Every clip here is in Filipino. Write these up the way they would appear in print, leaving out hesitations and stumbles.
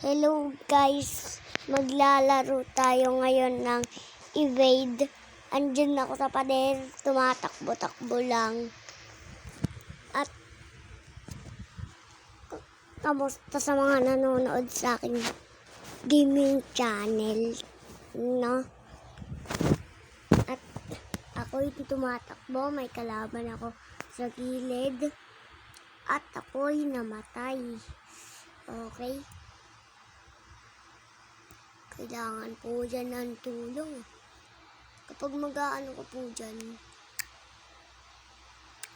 Hello guys, maglalaro tayo ngayon ng evade. Andyan ako sa pader, tumatakbo-takbo lang. At kamusta sa mga nanonood sa aking gaming channel, no? At ako'y tumatakbo, may kalaban ako sa gilid. At ako'y namatay. Okay? Kailangan po dyan ng tulong. Kapag mag-aano ka po dyan,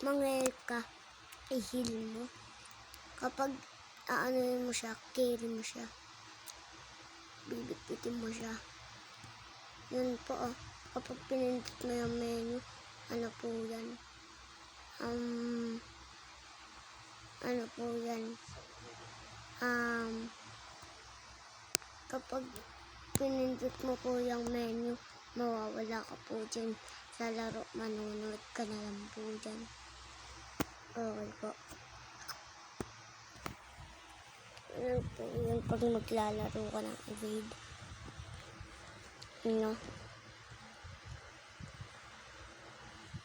mang-help ka, i-heal mo. Kapag aano mo siya, carry mo siya, bibit-bitin mo siya. Yun po kapag pinindot mo yung menu, ano po yan? Ano po yan? Kapag pinindot mo po yung menu, mawawala ka po dyan sa laro. Manunod ka na lang po dyan. Okay po. Ano po yung pag maglalaro ka ng evade? No?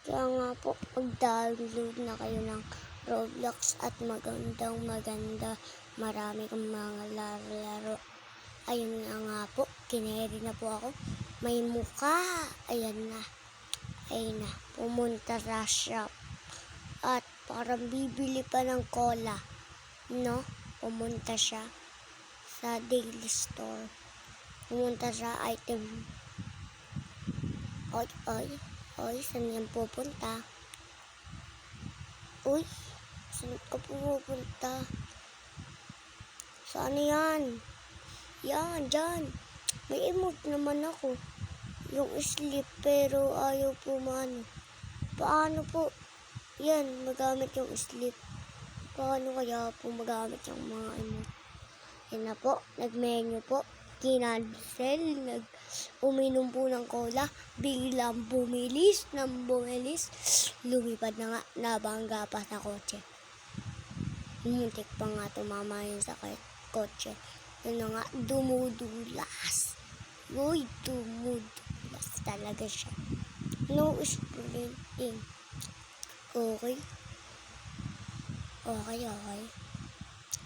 Kaya nga po, mag-download na kayo ng Roblox at maganda. Marami kang mga laro. Ayun nga po, kineri na po ako. May mukha. Ayan na. Pumunta sa shop. At parang bibili pa ng cola. No? Pumunta siya sa daily store. Pumunta sa item. Oy, saan yan pupunta? Uy, saan ka pupunta? Saan yan? Yan, dyan. May emote naman ako. Yung sleep, pero ayaw po maano. Paano po? Yan, magamit yung sleep. Paano kaya po magamit yung mga emote? Yan na po, nag-menu po. Kinancel, uminom po ng cola. Biglang bumilis. Lumipad na nga, nabangga pa sa kotse. Muntik pa nga tumama yun sa kotse. Yun na nga, dumudulas. Uy, dumudulas talaga siya. No sprinting. Okay.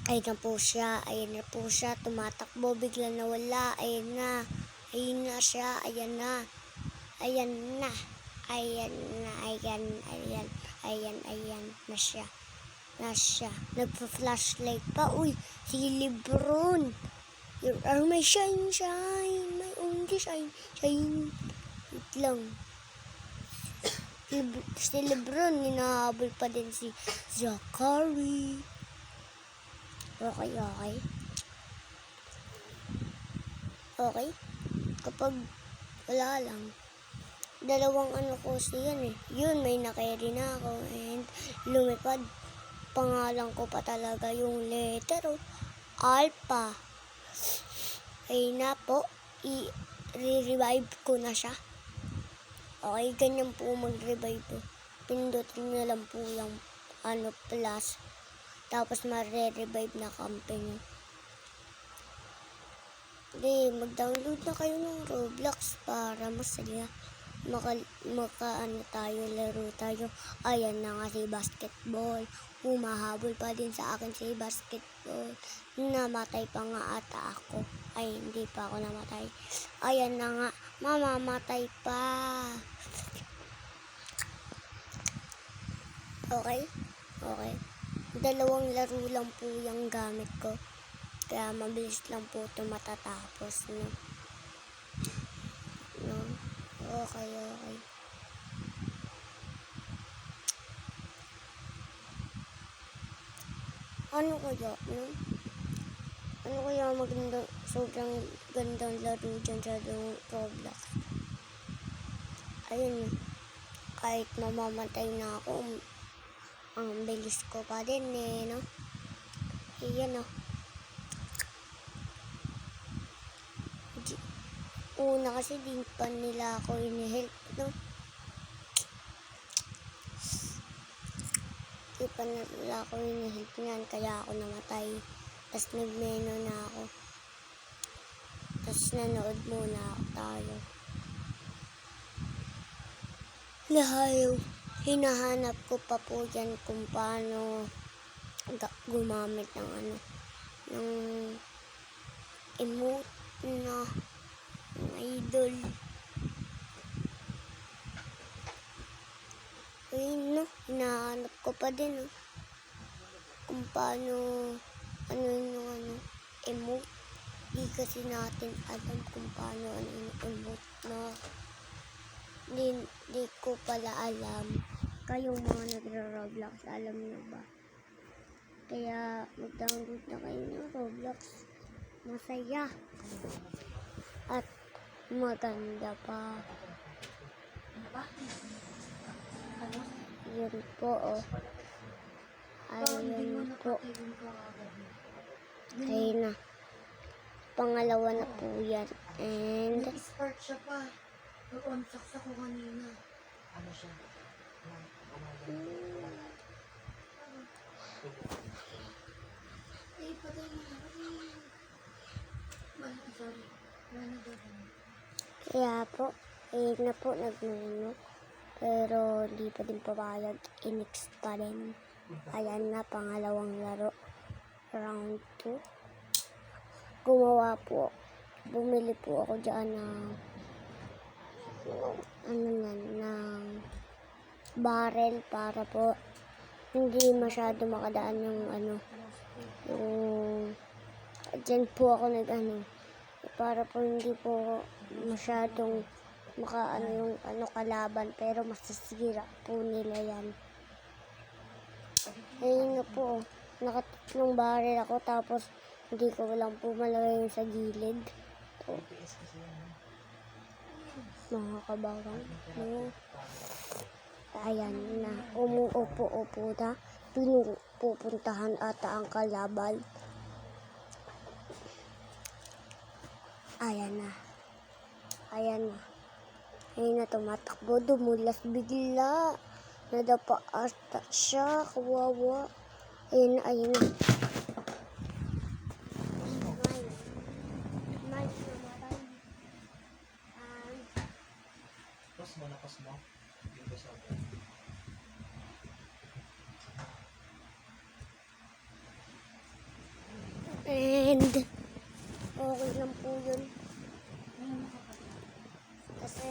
Ayun na po siya, tumatakbo, bigla nawala. Ayun na siya. Ayan na siya. Nagpa-flashlight pa. Uy, si Lebron. May shine. May only shine. Wait lang. Si Lebron, hinahabol pa din si Zachary. Okay. Kapag wala lang, dalawang ano ko siyan Yun, may na-carry na ako and lumipad. Pangalan ko pa talaga yung letter Alpha. Ay na po, i-revive ko na siya. Okay, ganyan po mag-revive po. Pindutin na lang po yung plus. Tapos mare-revive na company. Mag-download na kayo ng Roblox para masaya. Laro tayo. Ayan na nga si basketball. Humahabol pa din sa akin si basketball. Namatay pa nga ata ako. Ay, hindi pa ako namatay. Ayan na nga, mamamatay pa. Okay. Dalawang laro lang po yung gamit ko. Kaya mabilis lang po ito matatapos. No? Okay. Ano kaya magandang, sobrang gandang laro dyan sa Roblox. Ayun, kahit mamamatay na ako, ang bilis ko pa din no? Ayan Una kasi di pa nila ako ini-help, no? Di pa nila ako ini-help niyan, kaya ako namatay. Tapos nag-menu na ako. Tapos nanood muna tayo. Lahayo, hinahanap ko pa po yan kung paano gumamit ng ng emote na ng idol. Ayun no, hinahanap ko pa din kung paano yung emote. Di kasi natin alam kung paano yung emote na di ko pala alam. Kayong mga nagra-Roblox, alam nyo ba? Kaya mag-download na kayo ng Roblox. Masaya. At maganda pa. Yun po Ayun po. Ayun na. Pangalawa na po yan. And nag-spark siya pa. Nag-on-sax ako kanina. Ano siya? Eh, patay mo na. Sorry. kaya po, ayun na po, nagnuno. Pero hindi pa din papayag. Inix pa rin. Ayan na, pangalawang laro. Round 2. Gumawa po. Bumili po ako dyan ng barrel para po hindi masyado makadaan yung yung dyan po ako para po hindi po masyadong yung kalaban, pero masasira po nila yan. Ayun na po, nakatatlong barrel ako, tapos hindi ko lang po malagay yung sa gilid. Mga kabawang ayan na, umuupo-upo na, pinupuntahan ata ang kalaban. Ayan na, ayun na, tumatakbo, dumulas bigla, nadapa ata siya, kawawa. Ayun na. Pas mo. Dito sa And okay lang po yun. Kasi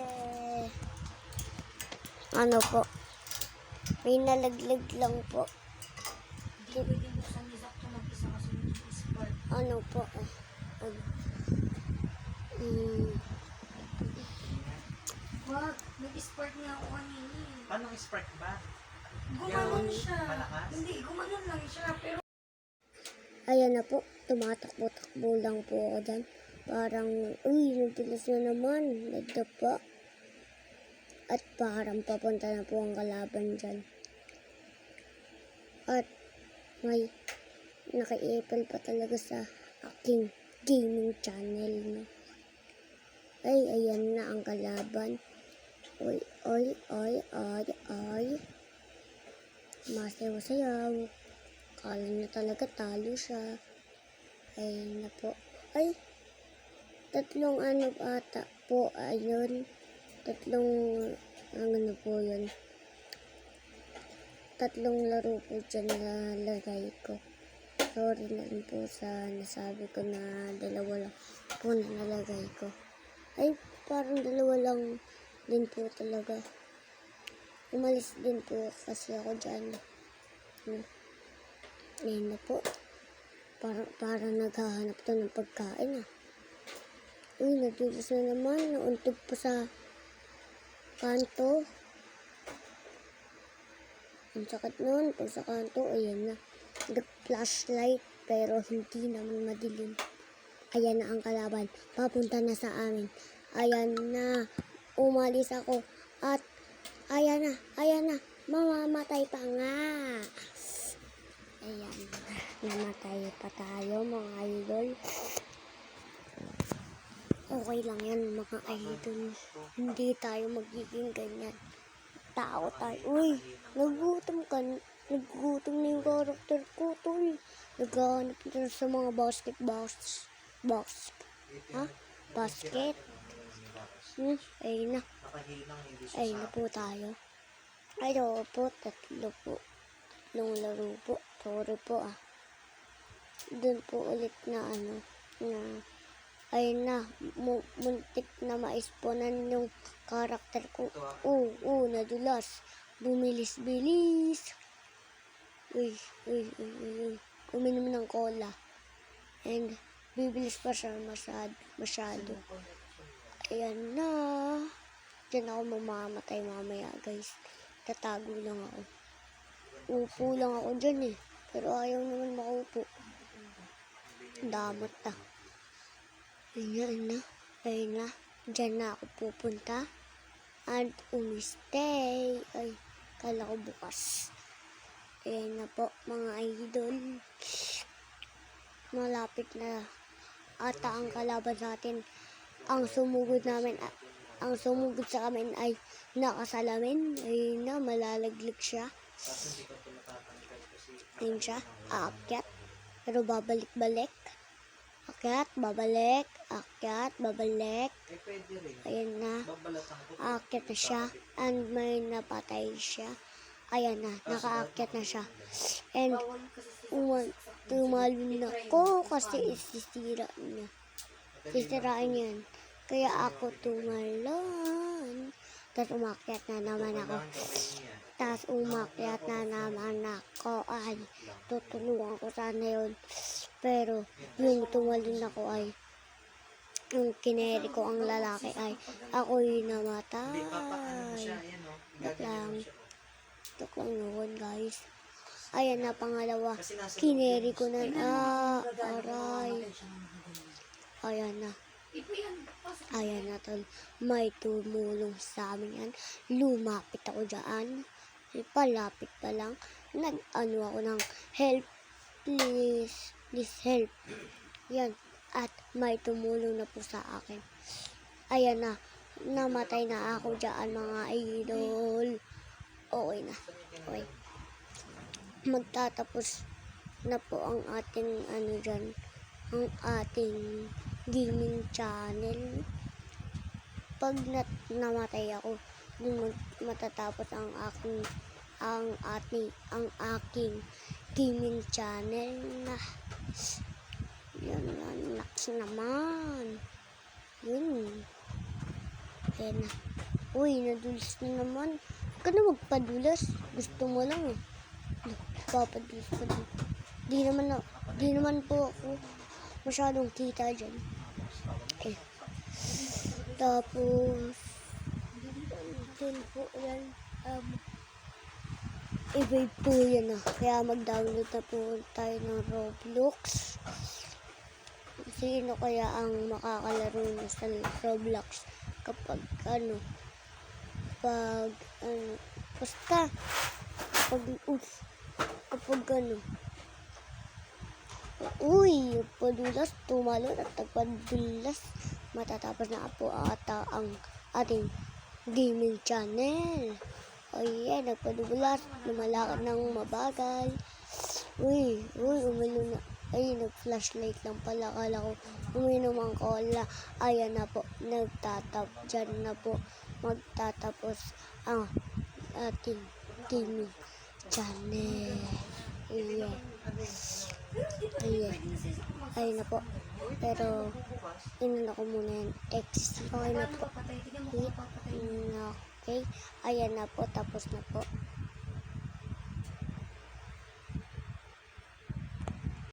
po, may nalaglag lang po. Hindi pwede mo sa nizakto mag-isa kasi nag-spark. Po, Wag, nag-spark nga ako kanina. Paano spark ba? Gumanon siya. Malakas? Hindi, gumanon lang siya. Pero ayan na po, tumatakbo-takbo lang po ako dyan. Parang, nagtilas na naman, nagdapa. At parang papunta na po ang kalaban dyan. At may naka-ipil pa talaga sa aking gaming channel. No? Ay, ayan na ang kalaban. Oy. Masayaw-sayaw. Kala na talaga talo siya. Ayan na po. Ay, tatlong ata po. Ayun. Tatlong po yun. Tatlong laro po dyan na lagay ko. Sorry lang po sa nasabi ko na dalawa lang po na nalagay ko. Ay, parang dalawa lang din po talaga. Umalis din po kasi ako dyan. Ayun na po. Parang naghahanap to ng pagkain nagdulas na naman. Nauntog pa sa kanto. Ang sakit nun. Pag sa kanto, ayan na. Nag-flashlight pero hindi naman madilim. Ayan na ang kalaban. Papunta na sa amin. Ayan na. Umalis ako. At ayan na. Mamamatay pa nga. Ayan. Namatay pa tayo mga idol. Okay lang yan mga idol. Hindi tayo magiging ganyan. Tao tayo. Uy, nagutom na yung karakter ko. Naghahanap na sa mga basket box. Ha? basket. Ayun na. Ayun na po tayo. Ay, oo po, tatlo po. Tatlong laro po. Sorry po ah. Doon po ulit na na ayun na, muntik na maisponan yung karakter ko. Nadulas. Bumilis-bilis. Uy. Uminom ng cola. And bibilis pa siya masyado. Ayan na. Diyan ako mamamatay mamaya, guys. Tatago lang ako. Upo lang ako dyan eh. Pero ayaw naman makaupo. Damot na. Ayun na. Diyan na ako pupunta. And umistay. Ay, kala ko bukas. Ayan na po, mga idol. Malapit na ata ang kalaban sa atin. Ang sumugod sa amin ay nakasalamin. Ayun na, malalaglag siya. Ayun siya, aakyat. Pero babalik-balik. Akyat, babalik. Akyat, babalik. Ayan na. Aakyat na siya. And may napatay siya. Ayan na, nakaakyat na siya. And tumalon na ko kasi isisira niya. Sisirain yan. Kaya ako tumalon. Tapos umakyat na naman ako. Ay, tutulungan ko sana yun. Pero yung tumalon ako ay yung kineri ko ang lalaki ay ako'y namatay. Tok lang yun, guys. Ayan na, pangalawa. Kineri ko na. Aray. Ayan na. Ayan na, tol. May tumulong sa amin yan. Lumapit ako dyan. Palapit pa lang. Nag-ano ako ng help. Please help. Yan. At may tumulong na po sa akin. Ayan na. Namatay na ako dyan, mga idol. Okay na. Okay. Magtatapos na po ang ating dyan. Ang ating gaming channel. Pag namatay ako, dun matatapos ang aking gaming channel na. Yan na, naks naman. Yun. Ayan na. Uy, nadulas na naman. Huwag ka na magpadulas. Gusto mo lang eh. Papadulas pa din. Di naman po ako masyadong kita dyan. Okay. Tapos, dun po yan. I-vape po yan ah. Kaya mag-download na po tayo ng Roblox. Sino kaya ang makakalaro na sa Roblox kapag basta kapag padulas, tumalon at nagpadulas, matatapos na po ata ang ating gaming channel. Ayan, nagpadulas, lumalakad ng mabagal. Umilo na. Ay, nag-flashlight lang pala. Kala ko uminom ang cola. Ayan na po, dyan na po magtatapos ang ating gaming channel. Ayan. Ayun na po. Pero, inuna ko muna yan. Okay na po. Okay. Ayan na po. Tapos na po.